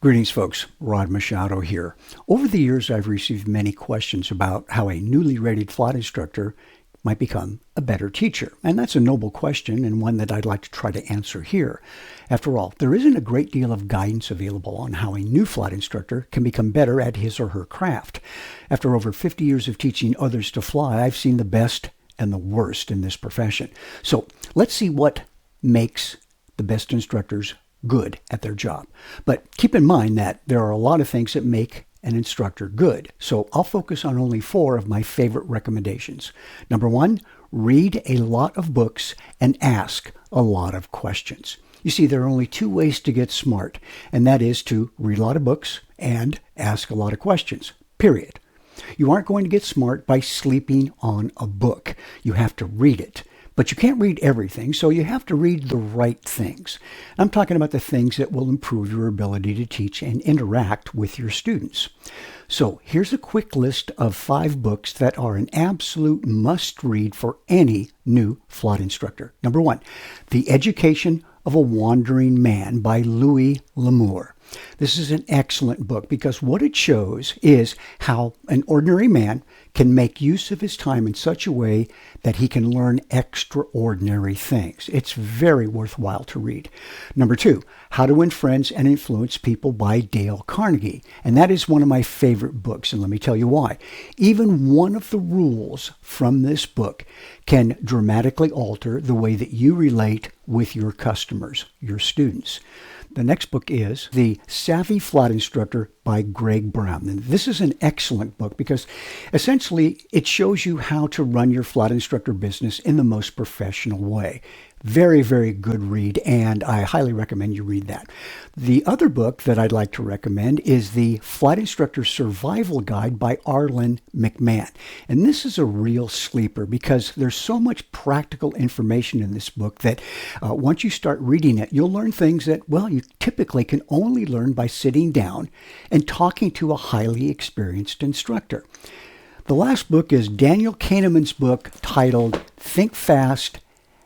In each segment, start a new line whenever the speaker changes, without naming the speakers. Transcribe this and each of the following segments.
Greetings, folks. Rod Machado here. Over the years, I've received many questions about how a newly rated flight instructor might become a better teacher. And that's a noble question and one that I'd like to try to answer here. After all, there isn't a great deal of guidance available on how a new flight instructor can become better at his or her craft. After over 50 years of teaching others to fly, I've seen the best and the worst in this profession. So let's see what makes the best instructors good at their job. But keep in mind that there are a lot of things that make an instructor good. So I'll focus on only 4 of my favorite recommendations. Number 1, read a lot of books and ask a lot of questions. You see, there are only 2 ways to get smart, and that is to read a lot of books and ask a lot of questions, period. You aren't going to get smart by sleeping on a book. You have to read it. But you can't read everything, so you have to read the right things. I'm talking about the things that will improve your ability to teach and interact with your students. So here's a quick list of 5 books that are an absolute must-read for any new flight instructor. Number 1, The Education of a Wandering Man by Louis L'Amour. This is an excellent book because what it shows is how an ordinary man can make use of his time in such a way that he can learn extraordinary things. It's very worthwhile to read. Number 2, How to Win Friends and Influence People by Dale Carnegie. And that is one of my favorite books, and let me tell you why. Even one of the rules from this book can dramatically alter the way that you relate with your customers, your students. The next book is The Savvy Flight Instructor by Greg Brown. And this is an excellent book because essentially it shows you how to run your flight instructor business in the most professional way. Very, very good read, and I highly recommend you read that. The other book that I'd like to recommend is The Flight Instructor Survival Guide by Arlen McMahon. And this is a real sleeper because there's so much practical information in this book that once you start reading it, you'll learn things that, well, you typically can only learn by sitting down and talking to a highly experienced instructor. The last book is Daniel Kahneman's book titled Think Fast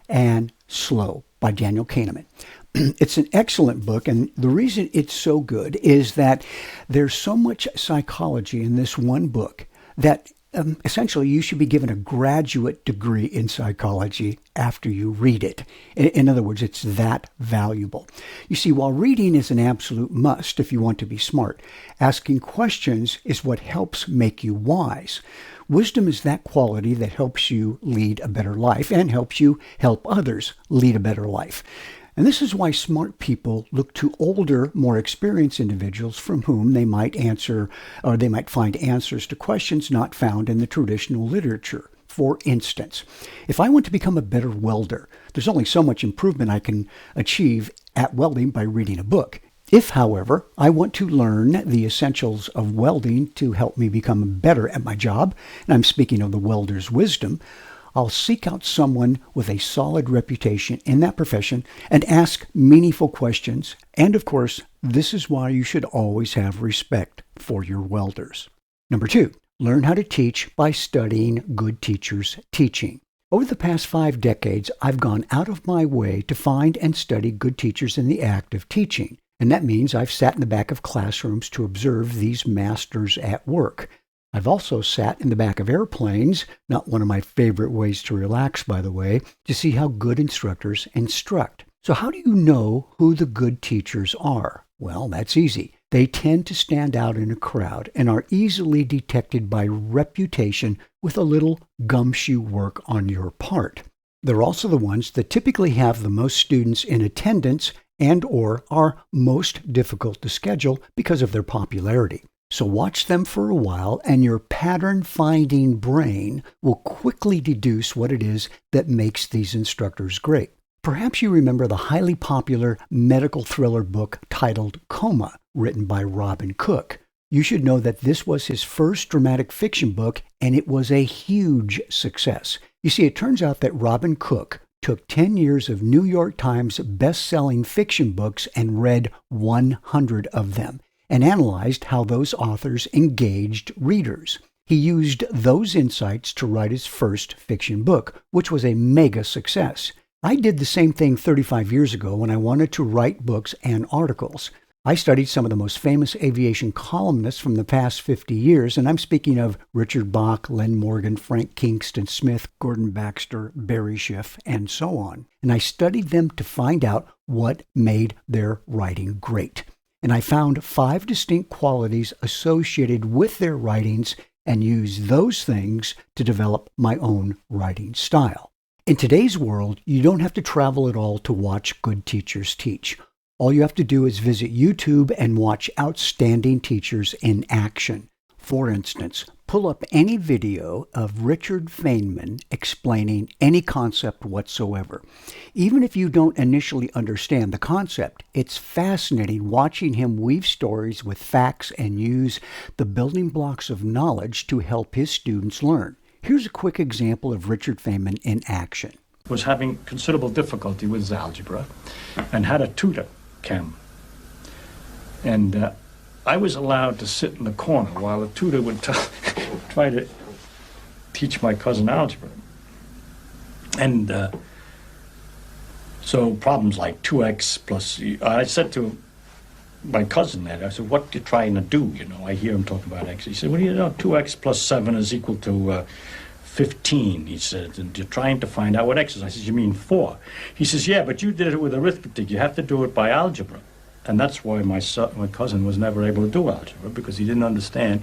and Slow by Daniel Kahneman. It's an excellent book, and the reason it's so good is that there's so much psychology in this one book that essentially you should be given a graduate degree in psychology after you read it. In other words, it's that valuable. You see, while reading is an absolute must if you want to be smart, asking questions is what helps make you wise. Wisdom is that quality that helps you lead a better life and helps you help others lead a better life. And this is why smart people look to older, more experienced individuals from whom they might find answers to questions not found in the traditional literature. For instance, if I want to become a better welder, there's only so much improvement I can achieve at welding by reading a book. If, however, I want to learn the essentials of welding to help me become better at my job, and I'm speaking of the welder's wisdom, I'll seek out someone with a solid reputation in that profession and ask meaningful questions. And of course, this is why you should always have respect for your welders. Number 2, learn how to teach by studying good teachers' teaching. Over the past 5 decades, I've gone out of my way to find and study good teachers in the act of teaching. And that means I've sat in the back of classrooms to observe these masters at work. I've also sat in the back of airplanes, not one of my favorite ways to relax, by the way, to see how good instructors instruct. So how do you know who the good teachers are? Well, that's easy. They tend to stand out in a crowd and are easily detected by reputation with a little gumshoe work on your part. They're also the ones that typically have the most students in attendance and or are most difficult to schedule because of their popularity. So watch them for a while and your pattern-finding brain will quickly deduce what it is that makes these instructors great. Perhaps you remember the highly popular medical thriller book titled Coma, written by Robin Cook. You should know that this was his first dramatic fiction book, and it was a huge success. You see, it turns out that Robin Cook took 10 years of New York Times best-selling fiction books and read 100 of them, and analyzed how those authors engaged readers. He used those insights to write his first fiction book, which was a mega success. I did the same thing 35 years ago when I wanted to write books and articles. I studied some of the most famous aviation columnists from the past 50 years, and I'm speaking of Richard Bach, Len Morgan, Frank Kingston Smith, Gordon Baxter, Barry Schiff, and so on. And I studied them to find out what made their writing great. And I found 5 distinct qualities associated with their writings and used those things to develop my own writing style. In today's world, you don't have to travel at all to watch good teachers teach. All you have to do is visit YouTube and watch outstanding teachers in action. For instance, pull up any video of Richard Feynman explaining any concept whatsoever. Even if you don't initially understand the concept, it's fascinating watching him weave stories with facts and use the building blocks of knowledge to help his students learn. Here's a quick example of Richard Feynman in action.
Was having considerable difficulty with his algebra and had a tutor, Chem. And I was allowed to sit in the corner while the tutor would try to teach my cousin algebra. And so problems like 2x plus, I said to my cousin that, I said, what are you trying to do? You know, I hear him talking about x. He said, well, you know, 2x plus 7 is equal to 15, he said, and you're trying to find out what x is. I said, you mean 4? He says, yeah, but you did it with arithmetic. You have to do it by algebra. And that's why my cousin was never able to do algebra, because he didn't understand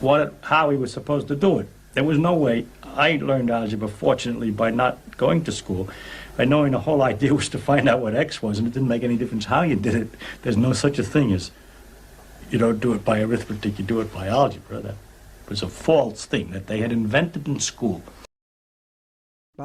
how he was supposed to do it. There was no way. I learned algebra, fortunately, by not going to school, by knowing the whole idea was to find out what x was, and it didn't make any difference how you did it. There's no such a thing as you don't do it by arithmetic, you do it by algebra. That was a false thing that they had invented in school.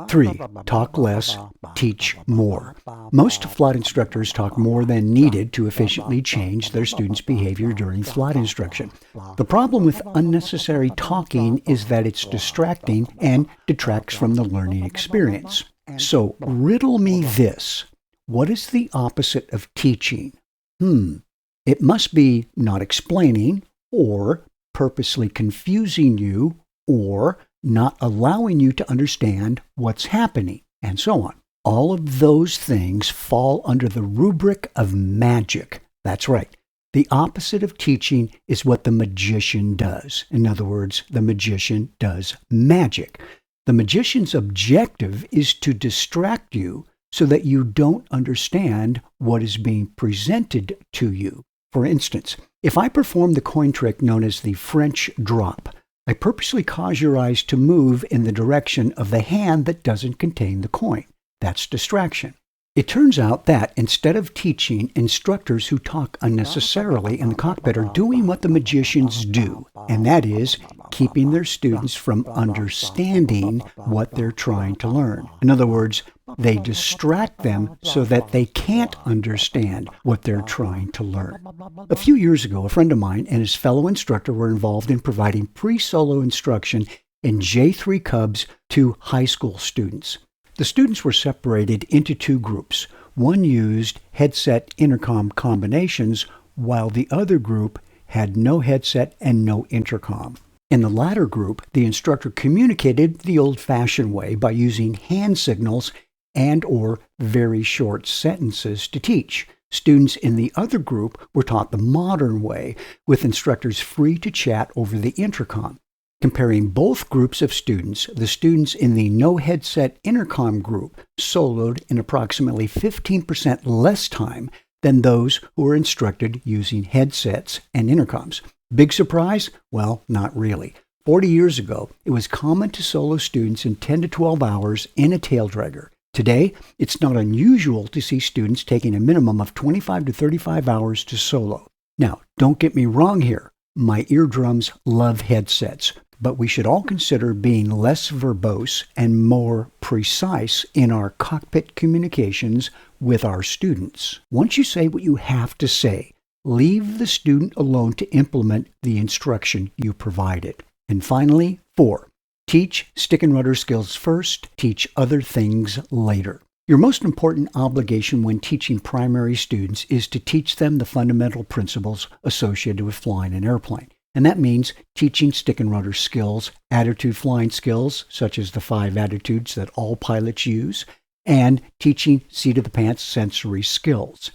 3. Talk less, teach more. Most flight instructors talk more than needed to efficiently change their students' behavior during flight instruction. The problem with unnecessary talking is that it's distracting and detracts from the learning experience. So, riddle me this. What is the opposite of teaching? It must be not explaining, or purposely confusing you, or not allowing you to understand what's happening, and so on. All of those things fall under the rubric of magic. That's right. The opposite of teaching is what the magician does. In other words, the magician does magic. The magician's objective is to distract you so that you don't understand what is being presented to you. For instance, if I perform the coin trick known as the French drop, I purposely cause your eyes to move in the direction of the hand that doesn't contain the coin. That's distraction. It turns out that instead of teaching, instructors who talk unnecessarily in the cockpit are doing what the magicians do, and that is keeping their students from understanding what they're trying to learn. In other words, they distract them so that they can't understand what they're trying to learn. A few years ago, a friend of mine and his fellow instructor were involved in providing pre-solo instruction in J3 Cubs to high school students. The students were separated into 2 groups. One used headset intercom combinations, while the other group had no headset and no intercom. In the latter group, the instructor communicated the old-fashioned way by using hand signals and/or very short sentences to teach. Students in the other group were taught the modern way, with instructors free to chat over the intercom. Comparing both groups of students, the students in the no-headset intercom group soloed in approximately 15% less time than those who were instructed using headsets and intercoms. Big surprise? Well, not really. 40 years ago, it was common to solo students in 10 to 12 hours in a tail dragger. Today, it's not unusual to see students taking a minimum of 25 to 35 hours to solo. Now, don't get me wrong here. My eardrums love headsets, but we should all consider being less verbose and more precise in our cockpit communications with our students. Once you say what you have to say, leave the student alone to implement the instruction you provided. And finally, 4. Teach stick and rudder skills first, teach other things later. Your most important obligation when teaching primary students is to teach them the fundamental principles associated with flying an airplane. And that means teaching stick and rudder skills, attitude flying skills, such as the 5 attitudes that all pilots use, and teaching seat-of-the-pants sensory skills.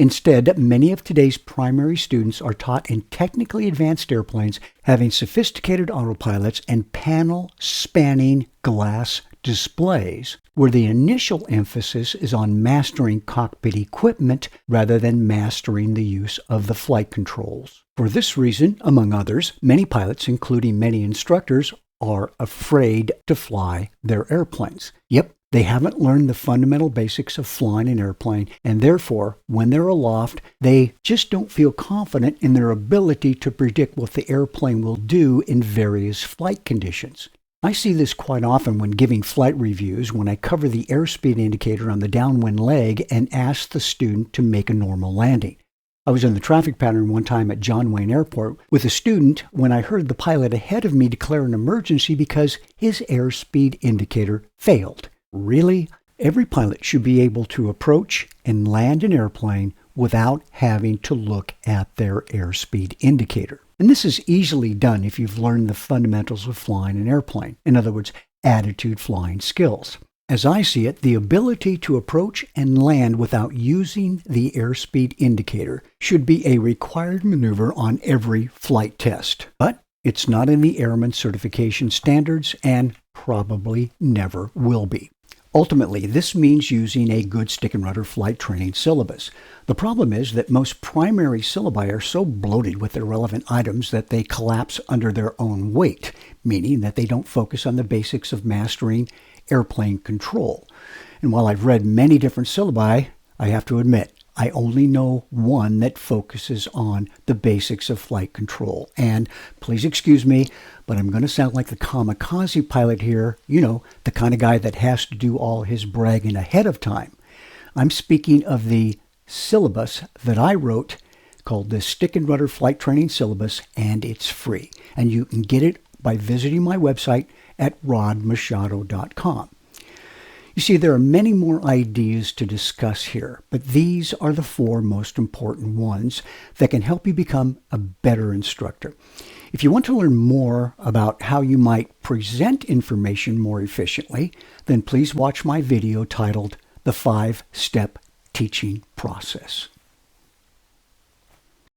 Instead, many of today's primary students are taught in technically advanced airplanes having sophisticated autopilots and panel-spanning glass displays, where the initial emphasis is on mastering cockpit equipment rather than mastering the use of the flight controls. For this reason, among others, many pilots, including many instructors, are afraid to fly their airplanes. Yep, they haven't learned the fundamental basics of flying an airplane, and therefore, when they're aloft, they just don't feel confident in their ability to predict what the airplane will do in various flight conditions. I see this quite often when giving flight reviews when I cover the airspeed indicator on the downwind leg and ask the student to make a normal landing. I was in the traffic pattern one time at John Wayne Airport with a student when I heard the pilot ahead of me declare an emergency because his airspeed indicator failed. Really? Every pilot should be able to approach and land an airplane without having to look at their airspeed indicator. And this is easily done if you've learned the fundamentals of flying an airplane. In other words, attitude flying skills. As I see it, the ability to approach and land without using the airspeed indicator should be a required maneuver on every flight test. But it's not in the Airman Certification Standards and probably never will be. Ultimately, this means using a good stick and rudder flight training syllabus. The problem is that most primary syllabi are so bloated with irrelevant items that they collapse under their own weight, meaning that they don't focus on the basics of mastering airplane control. And while I've read many different syllabi, I have to admit, I only know one that focuses on the basics of flight control. And please excuse me, but I'm going to sound like the kamikaze pilot here, the kind of guy that has to do all his bragging ahead of time. I'm speaking of the syllabus that I wrote called the Stick and Rudder Flight Training Syllabus, and it's free. And you can get it by visiting my website at rodmachado.com. You see, there are many more ideas to discuss here, but these are the 4 most important ones that can help you become a better instructor. If you want to learn more about how you might present information more efficiently, then please watch my video titled The 5-Step Teaching Process.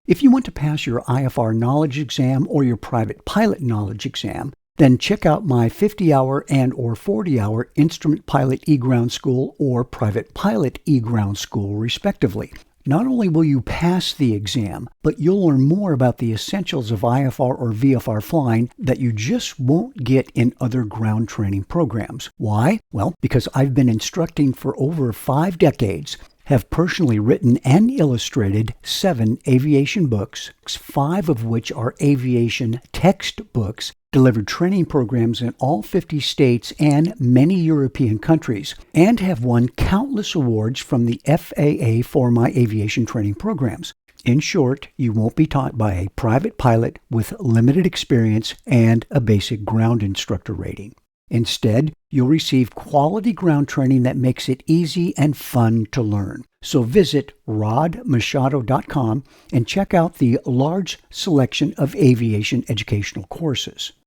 If you want to pass your IFR knowledge exam or your private pilot knowledge exam, then check out my 50-hour and or 40-hour Instrument Pilot eGround School or Private Pilot eGround School, respectively. Not only will you pass the exam, but you'll learn more about the essentials of IFR or VFR flying that you just won't get in other ground training programs. Why? Well, because I've been instructing for over 5 decades, have personally written and illustrated 7 aviation books, 5 of which are aviation textbooks, delivered training programs in all 50 states and many European countries, and have won countless awards from the FAA for my aviation training programs. In short, you won't be taught by a private pilot with limited experience and a basic ground instructor rating. Instead, you'll receive quality ground training that makes it easy and fun to learn. So visit rodmachado.com and check out the large selection of aviation educational courses.